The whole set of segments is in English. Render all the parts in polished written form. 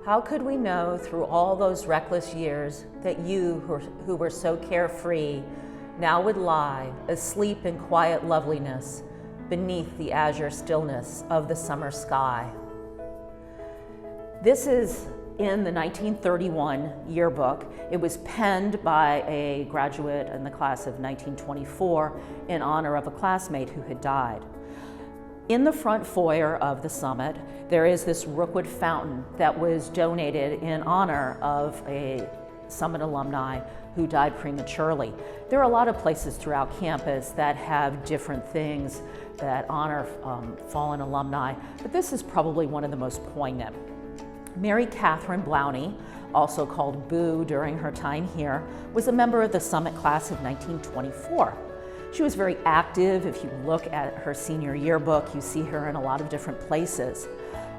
How could we know through all those reckless years that you who were so carefree now would lie asleep in quiet loveliness beneath the azure stillness of the summer sky? This is in the 1931 yearbook. It was penned by a graduate in the class of 1924 in honor of a classmate who had died. In the front foyer of the summit, there is this Rookwood fountain that was donated in honor of a Summit alumni who died prematurely. There are a lot of places throughout campus that have different things that honor fallen alumni, but this is probably one of the most poignant. Mary Catherine Blowney, also called Boo during her time here, was a member of the Summit class of 1924. She was very active. If you look at her senior yearbook, you see her in a lot of different places.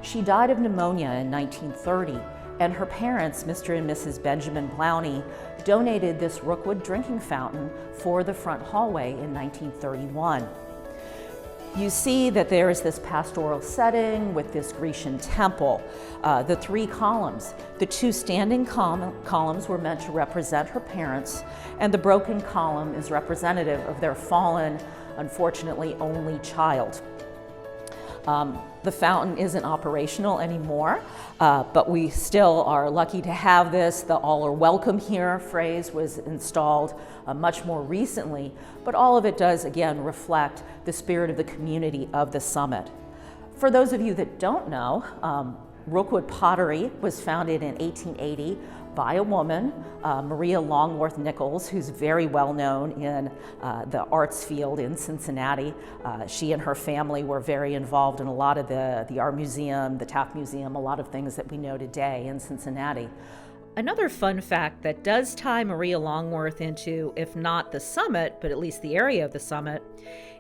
She died of pneumonia in 1930, and her parents, Mr. and Mrs. Benjamin Blowney, donated this Rookwood drinking fountain for the front hallway in 1931. You see that there is this pastoral setting with this Grecian temple, the three columns. The two standing columns were meant to represent her parents, and the broken column is representative of their fallen, unfortunately, only child. The fountain isn't operational anymore, but we still are lucky to have this. The "all are welcome here" phrase was installed much more recently, but all of it does, again, reflect the spirit of the community of the summit. For those of you that don't know, Rookwood pottery was founded in 1880 by a woman, Maria Longworth Nichols, who's very well known in the arts field in Cincinnati. She and her family were very involved in a lot of the art museum, the Taft Museum, a lot of things that we know today in Cincinnati. Another fun fact that does tie Maria Longworth into, if not the summit, but at least the area of the summit,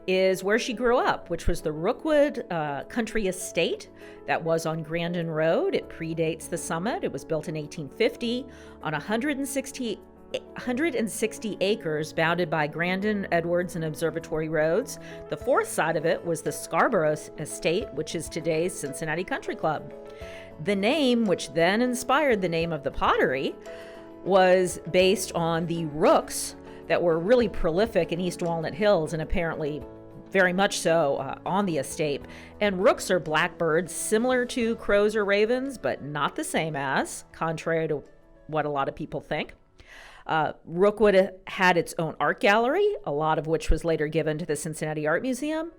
is where she grew up, which was the Rookwood Country Estate that was on Grandin Road. It predates the summit. It was built in 1850 on 160 acres bounded by Grandin, Edwards, and Observatory roads. The fourth side of it was the Scarborough Estate, which is today's Cincinnati Country Club. The name, which then inspired the name of the pottery, was based on the rooks that were really prolific in East Walnut Hills and apparently very much so on the estate. And rooks are blackbirds similar to crows or ravens, but not the same as, contrary to what a lot of people think. Rookwood had its own art gallery, a lot of which was later given to the Cincinnati Art Museum.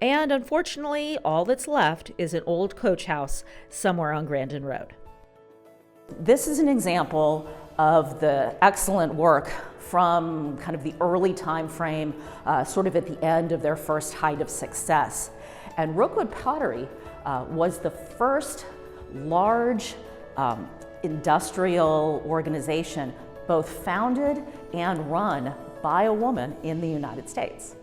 And unfortunately, all that's left is an old coach house somewhere on Grandin Road. This is an example of the excellent work from kind of the early time frame, sort of at the end of their first height of success. And Rookwood Pottery was the first large industrial organization, both founded and run by a woman in the United States.